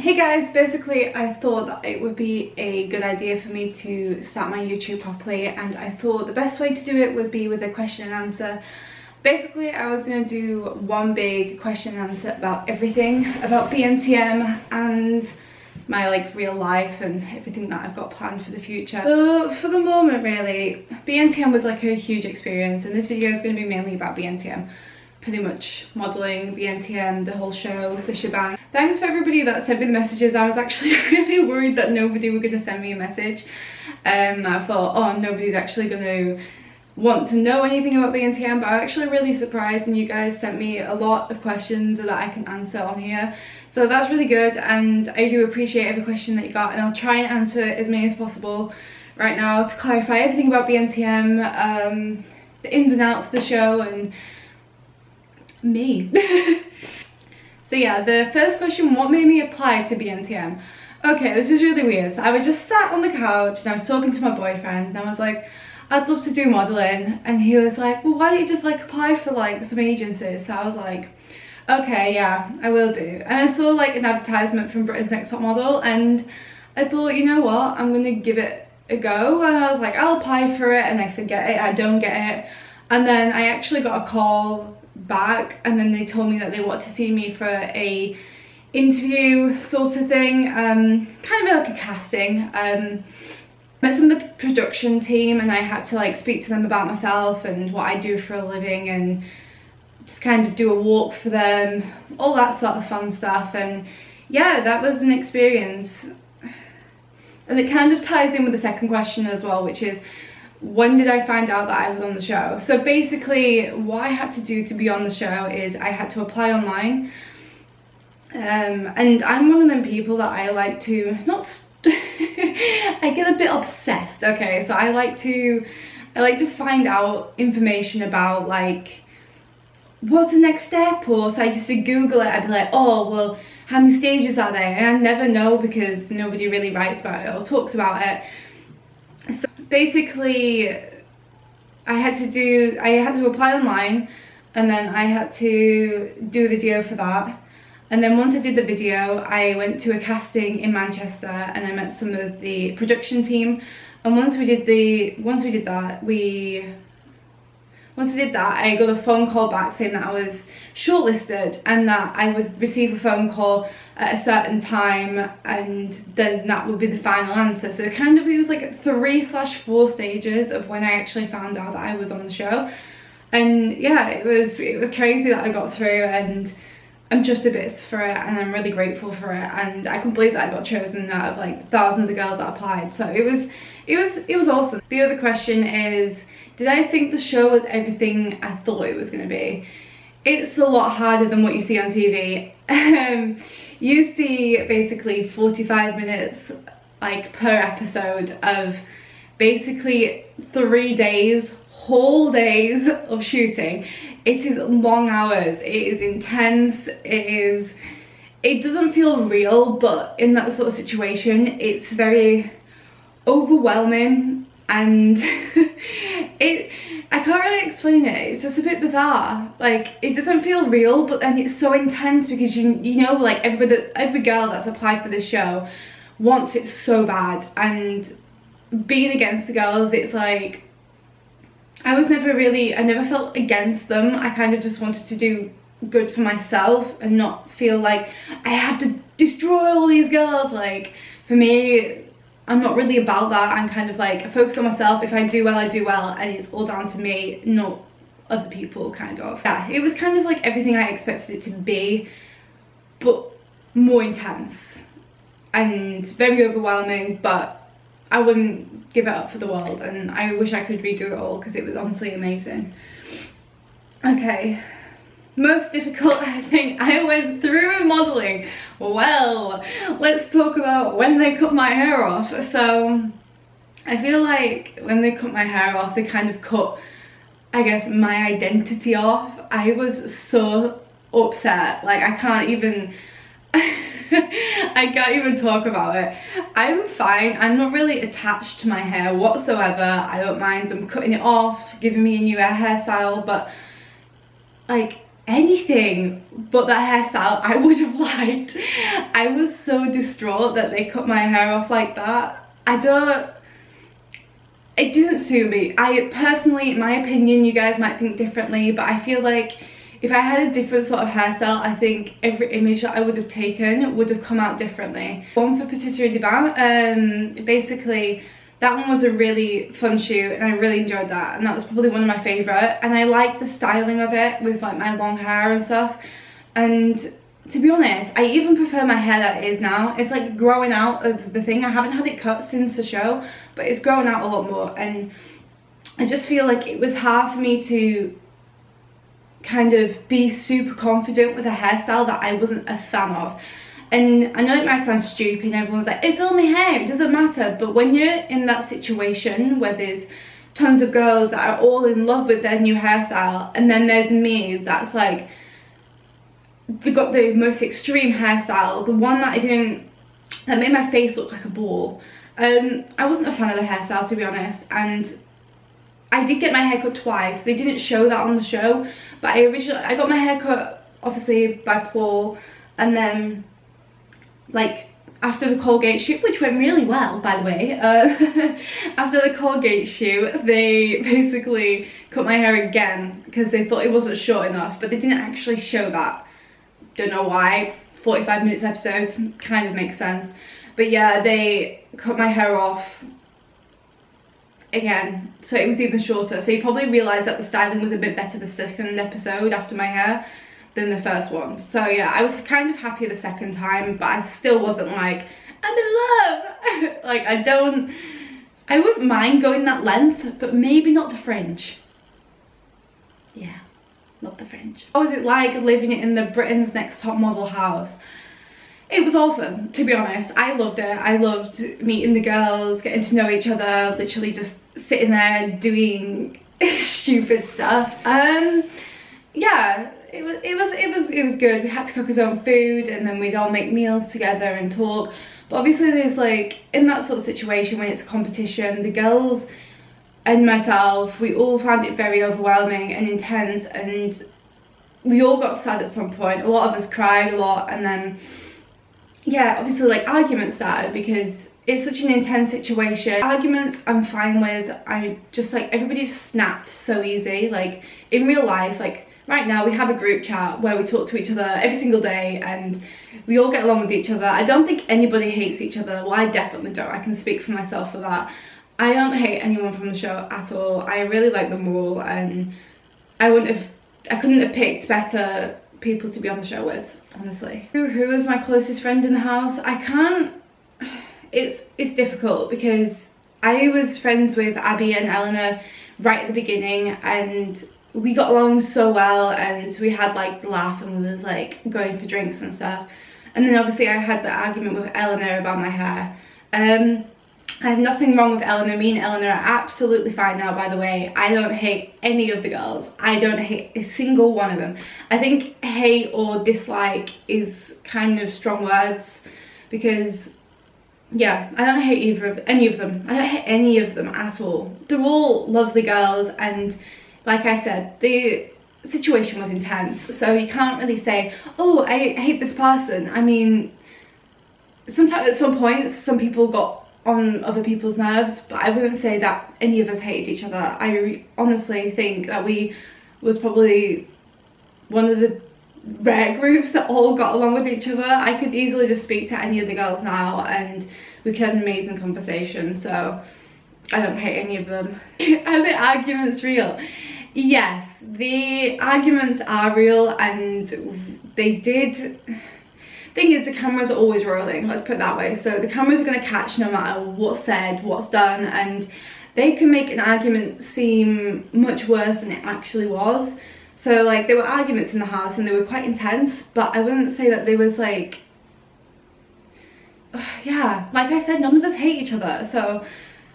Hey guys, basically I thought that it would be a good idea for me to start my YouTube properly, and I thought the best way to do it would be with a question and answer. Basically I was going to do one big question and answer about everything about BNTM and my real life and everything that I've got planned for the future. So for the moment really, BNTM was like a huge experience, and this video is going to be mainly about BNTM. Pretty much modelling, BNTM, the whole show, the shebang. Thanks for everybody that sent me the messages. I was actually really worried that nobody were going to send me a message. I thought, oh, nobody's actually going to want to know anything about BNTM, but I'm actually really surprised, and you guys sent me a lot of questions that I can answer on here. So that's really good, and I do appreciate every question that you got, and I'll try and answer as many as possible right now to clarify everything about BNTM, the ins and outs of the show, and me. So yeah, the first question, what made me apply to BNTM? Okay, this is really weird. So I was just sat on the couch and I was talking to my boyfriend, and I was like, I'd love to do modelling, and he was like, well, why don't you just apply for some agencies? So I was like, okay, yeah, I will do. And I saw an advertisement from Britain's Next Top Model, and I thought, you know what, I'm gonna give it a go. And I was like, I'll apply for it, and I forget it, I don't get it. And then I actually got a call back, and then they told me that they want to see me for a interview sort of thing, kind of like a casting. Met some of the production team, and I had to speak to them about myself and what I do for a living, and just kind of do a walk for them, all that sort of fun stuff. And yeah, that was an experience, and it kind of ties in with the second question as well, which is, when did I find out that I was on the show? So basically what I had to do to be on the show is I had to apply online, and I'm one of them people that I like to I get a bit obsessed. Okay, so I like to find out information about what's the next step, or so I used to Google it. I'd be like, oh well, how many stages are there? And I never know because nobody really writes about it or talks about it. So basically I had to apply online, and then I had to do a video for that. And then once I did the video, I went to a casting in Manchester, and I met some of the production team. And once I did that, I got a phone call back saying that I was shortlisted, and that I would receive a phone call at a certain time, and then that would be the final answer. So it was 3/4 stages of when I actually found out that I was on the show. And yeah, it was crazy that I got through, and I'm just a bit for it, and I'm really grateful for it, and I can't believe that I got chosen out of thousands of girls that applied. So it was awesome. The other question is, did I think the show was everything I thought it was going to be? It's a lot harder than what you see on TV. You see basically 45 minutes per episode of basically 3 days, whole days of shooting. It is long hours, it is intense, it doesn't feel real, but in that sort of situation it's very overwhelming, and I can't really explain it. It's just a bit bizarre. It doesn't feel real, but then it's so intense because you know every girl that's applied for this show wants it so bad, and being against the girls, it's I never felt against them. I kind of just wanted to do good for myself and not feel like I have to destroy all these girls. For me, I'm not really about that. I'm kind of I focus on myself. If I do well, I do well, and it's all down to me, not other people, kind of. Yeah, it was kind of everything I expected it to be, but more intense and very overwhelming, but I wouldn't give it up for the world, and I wish I could redo it all because it was honestly amazing. Okay, most difficult thing I went through in modelling. Well, let's talk about when they cut my hair off. So I feel when they cut my hair off, they kind of cut, I guess, my identity off. I was so upset. I can't even I can't even talk about it. I'm fine. I'm not really attached to my hair whatsoever. I don't mind them cutting it off, giving me a new hairstyle, but anything but that hairstyle I would have liked. I was so distraught that they cut my hair off like that. It didn't suit me. I personally, in my opinion, you guys might think differently, but I feel like if I had a different sort of hairstyle, I think every image that I would have taken would have come out differently. One for Patisserie de Bain, basically that one was a really fun shoot and I really enjoyed that, and that was probably one of my favourite, and I like the styling of it with like my long hair and stuff. And to be honest, I even prefer my hair that it is now. It's like growing out of the thing. I haven't had it cut since the show, but it's growing out a lot more, and I just feel like it was hard for me to kind of be super confident with a hairstyle that I wasn't a fan of. And I know it might sound stupid and everyone's like, it's only hair, it doesn't matter, but when you're in that situation where there's tons of girls that are all in love with their new hairstyle, and then there's me that's like, they got the most extreme hairstyle, the one that that made my face look like a ball. I wasn't a fan of the hairstyle, to be honest, and I did get my hair cut twice. They didn't show that on the show, but I got my hair cut obviously by Paul, and then like after the Colgate shoot, which went really well by the way, after the Colgate shoot they basically cut my hair again because they thought it wasn't short enough, but they didn't actually show that. Don't know why. 45 minutes episode, kind of makes sense. But yeah, they cut my hair off again, so it was even shorter. So you probably realised that the styling was a bit better the second episode after my hair than the first one. So yeah, I was kind of happy the second time, but I still wasn't like, I'm in love. Like I wouldn't mind going that length, but maybe not the fringe. Yeah, not the fringe. How was it like living in the Britain's Next Top Model house? It was awesome, to be honest. I loved it. I loved meeting the girls, getting to know each other, literally just sitting there doing stupid stuff. Yeah, it was good. We had to cook his own food, and then we'd all make meals together and talk. But obviously there's like, in that sort of situation when it's a competition, the girls and myself, we all found it very overwhelming and intense, and we all got sad at some point. A lot of us cried a lot, and then yeah, obviously like arguments started because it's such an intense situation. Arguments I'm fine with. I just like, everybody just snapped so easy. Like in real life, like right now we have a group chat where we talk to each other every single day and we all get along with each other. I don't think anybody hates each other. Well, I definitely don't. I can speak for myself for that. I don't hate anyone from the show at all. I really like them all, and I couldn't have picked better people to be on the show with, honestly. Who is my closest friend in the house? I can't, it's difficult because I was friends with Abby and Eleanor right at the beginning, and we got along so well, and we had like the laugh, and we was like going for drinks and stuff. And then obviously I had the argument with Eleanor about my hair. I have nothing wrong with Eleanor. Me and Eleanor are absolutely fine now, by the way. I don't hate any of the girls. I don't hate a single one of them. I think hate or dislike is kind of strong words, because yeah, I don't hate any of them. I don't hate any of them at all. They're all lovely girls, and like I said, the situation was intense, so you can't really say, oh, I hate this person. I mean, sometimes at some points some people got on other people's nerves, but I wouldn't say that any of us hated each other. I honestly think that we was probably one of the rare groups that all got along with each other. I could easily just speak to any of the girls now and we could have an amazing conversation, so I don't hate any of them. Are the arguments real? Yes, the arguments are real, and they did. Thing is, the cameras are always rolling, let's put it that way, so the cameras are going to catch no matter what's said, what's done, and they can make an argument seem much worse than it actually was. So like, there were arguments in the house and they were quite intense, but I wouldn't say that they was like, yeah, like I said, none of us hate each other. So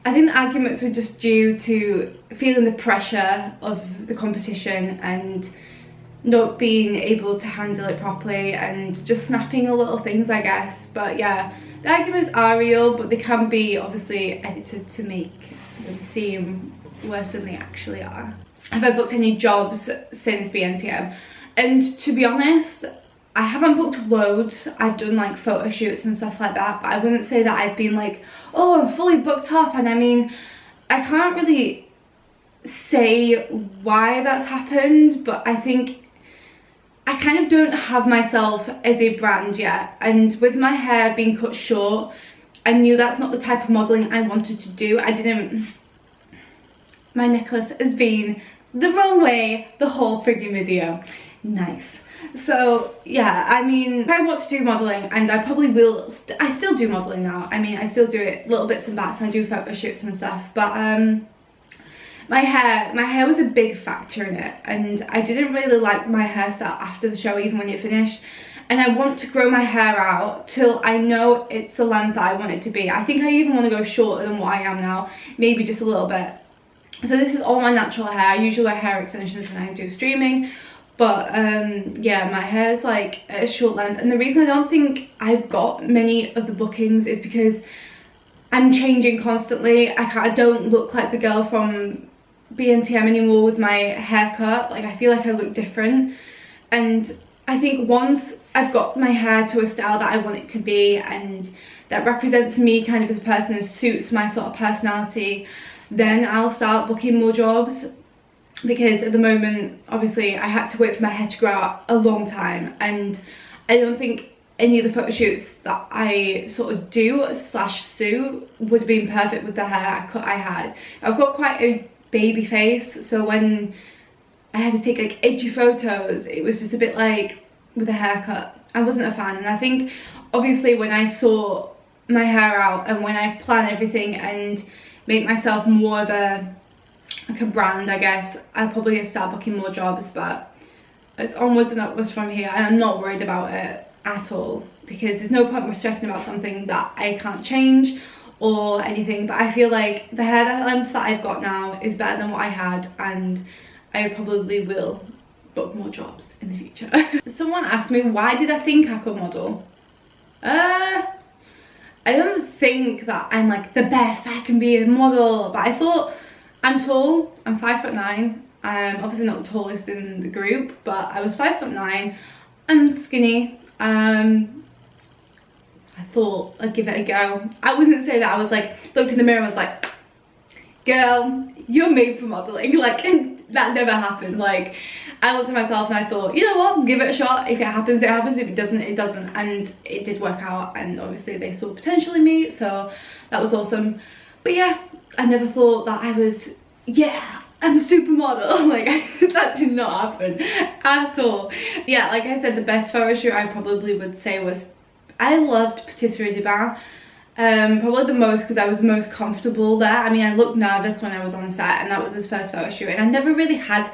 I think the arguments were just due to feeling the pressure of the competition and not being able to handle it properly and just snapping at little things, I guess. But yeah, the arguments are real, but they can be obviously edited to make them seem worse than they actually are. Have I booked any jobs since BNTM? And to be honest, I haven't booked loads. I've done like photo shoots and stuff like that, but I wouldn't say that I've been like, oh, I'm fully booked up. And I mean, I can't really say why that's happened, but I think I kind of don't have myself as a brand yet. And with my hair being cut short, I knew that's not the type of modelling I wanted to do. My necklace has been the wrong way the whole frigging video. Nice. So yeah, I mean, if I want to do modelling, and I probably will, I still do modelling now. I mean, I still do it little bits and bats, and I do photo shoots and stuff, but my hair was a big factor in it, and I didn't really like my hairstyle after the show, even when it finished. And I want to grow my hair out till I know it's the length that I want it to be. I think I even want to go shorter than what I am now, maybe just a little bit. So this is all my natural hair. I usually wear hair extensions when I do streaming, but yeah, my hair is like at a short length. And the reason I don't think I've got many of the bookings is because I'm changing constantly. I don't look like the girl from BNTM anymore with my haircut. Like, I feel like I look different, and I think once I've got my hair to a style that I want it to be and that represents me kind of as a person and suits my sort of personality, then I'll start booking more jobs. Because at the moment, obviously, I had to wait for my hair to grow out a long time, and I don't think any of the photo shoots that I sort of do / suit would have been perfect with the hair cut I had. I've got quite a baby face, so when I had to take like edgy photos, it was just a bit like with a haircut. I wasn't a fan, and I think obviously when I saw my hair out and when I plan everything and make myself more of a brand, I guess, I'll probably start booking more jobs. But it's onwards and upwards from here, and I'm not worried about it at all, because there's no point in stressing about something that I can't change or anything. But I feel like the hair length that I've got now is better than what I had, and I probably will book more jobs in the future. Someone asked me, why did I think I could model? I don't think that I'm like the best I can be a model, but I thought, I'm tall, I'm 5'9". I'm obviously not the tallest in the group, but I was 5'9". I'm skinny. I thought I'd give it a go. I wouldn't say that I was like, looked in the mirror and was like, girl, you're made for modelling. Like, that never happened. Like, I looked at myself and I thought, you know what, give it a shot. If it happens, it happens. If it doesn't, it doesn't. And it did work out, and obviously they saw potential in me, so that was awesome. But yeah, I never thought that I was, yeah, I'm a supermodel. Like, that did not happen at all. Yeah, like I said, the best photo shoot I probably would say was, I loved Patisserie de Bain. Probably the most because I was the most comfortable there. I mean, I looked nervous when I was on set, and that was his first photo shoot, and I've never really had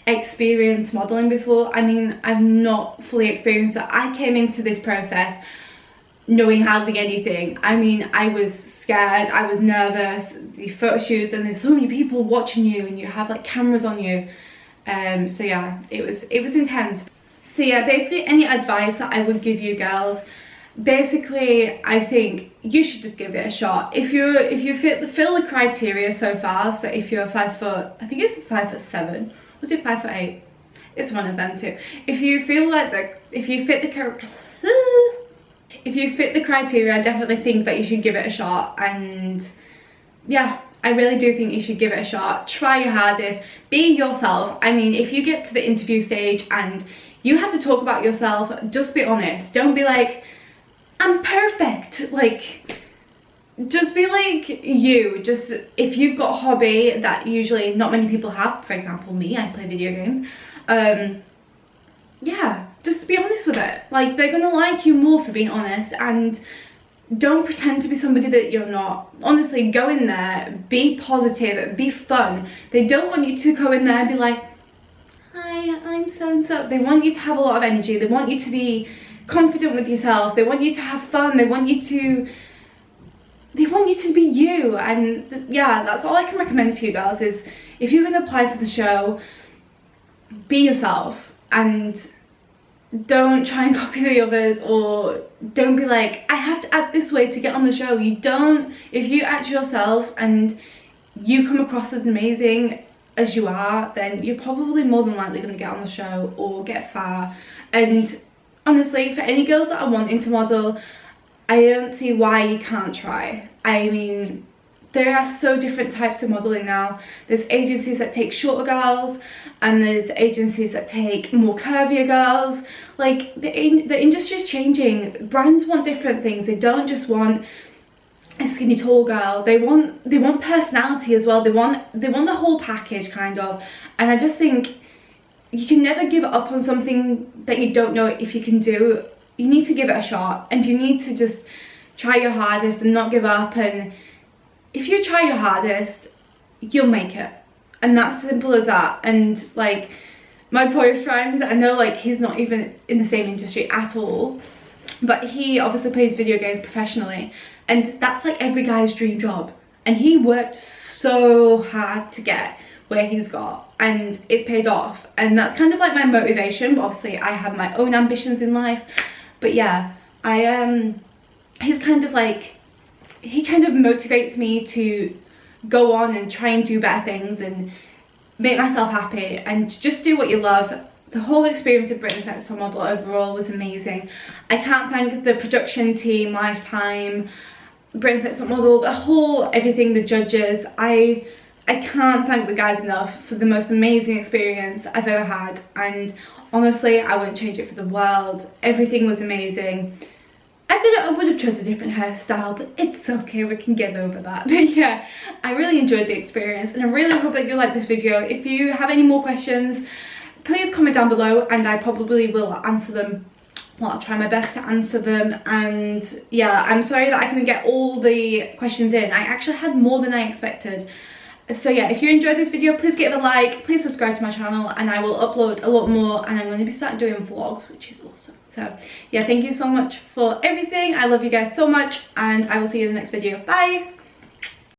experience modeling before. I mean, I've not fully experienced it. I came into this process knowing hardly anything. I mean, I was scared, I was nervous. The photo shoots, and there's so many people watching you, and you have like cameras on you. So yeah, it was intense. So yeah, basically any advice that I would give you girls, basically I think you should just give it a shot. If you fill the criteria so far, so if you're 5 foot, I think it's 5'7", was it 5'8"? It's one of them too. If you feel like if you fit the criteria, I definitely think that you should give it a shot. And yeah, I really do think you should give it a shot. Try your hardest, be yourself. I mean, if you get to the interview stage and you have to talk about yourself, just be honest. Don't be like, I'm perfect. Like, just be like you. Just, if you've got a hobby that usually not many people have, for example me, I play video games, yeah, just be honest with it. Like, they're gonna like you more for being honest, and don't pretend to be somebody that you're not. Honestly, go in there, be positive, be fun. They don't want you to go in there and be like, hi, I'm so and so. They want you to have a lot of energy. They want you to be confident with yourself. They want you to have fun. They want you to be you. And yeah, that's all I can recommend to you girls, is if you're gonna apply for the show, be yourself, and don't try and copy the others, or don't be like, I have to act this way to get on the show. You don't. If you act yourself and you come across as amazing, as you are, then you're probably more than likely going to get on the show or get far. And honestly, for any girls that are wanting to model, I don't see why you can't try. I mean, there are so different types of modelling now. There's agencies that take shorter girls, and there's agencies that take more curvier girls. Like, the industry's changing. Brands want different things. They don't just want a skinny tall girl. They want personality as well. They want the whole package, kind of. And I just think you can never give up on something that you don't know if you can do. You need to give it a shot, and you need to just try your hardest and not give up. And if you try your hardest, you'll make it, and that's simple as that. And like, my boyfriend, I know like he's not even in the same industry at all, but he obviously plays video games professionally, and that's like every guy's dream job, and he worked so hard to get where he's got, and it's paid off. And that's kind of like my motivation. But obviously I have my own ambitions in life. But yeah, he's kind of like, he kind of motivates me to go on and try and do better things and make myself happy and just do what you love. The whole experience of Britain's Next Top Model overall was amazing. I can't thank the production team, Lifetime, Britain's Next Top Model, the whole everything, the judges. I can't thank the guys enough for the most amazing experience I've ever had, and honestly I wouldn't change it for the world. Everything was amazing. I would have chosen a different hairstyle, but it's okay, we can get over that. But yeah, I really enjoyed the experience, and I really hope that you like this video. If you have any more questions, please comment down below, and I probably will answer them. Well, I'll try my best to answer them. And yeah, I'm sorry that I couldn't get all the questions in. I actually had more than I expected. So yeah, if you enjoyed this video, please give it a like, please subscribe to my channel, and I will upload a lot more, and I'm going to be starting doing vlogs, which is awesome. So yeah, thank you so much for everything. I love you guys so much, and I will see you in the next video. Bye!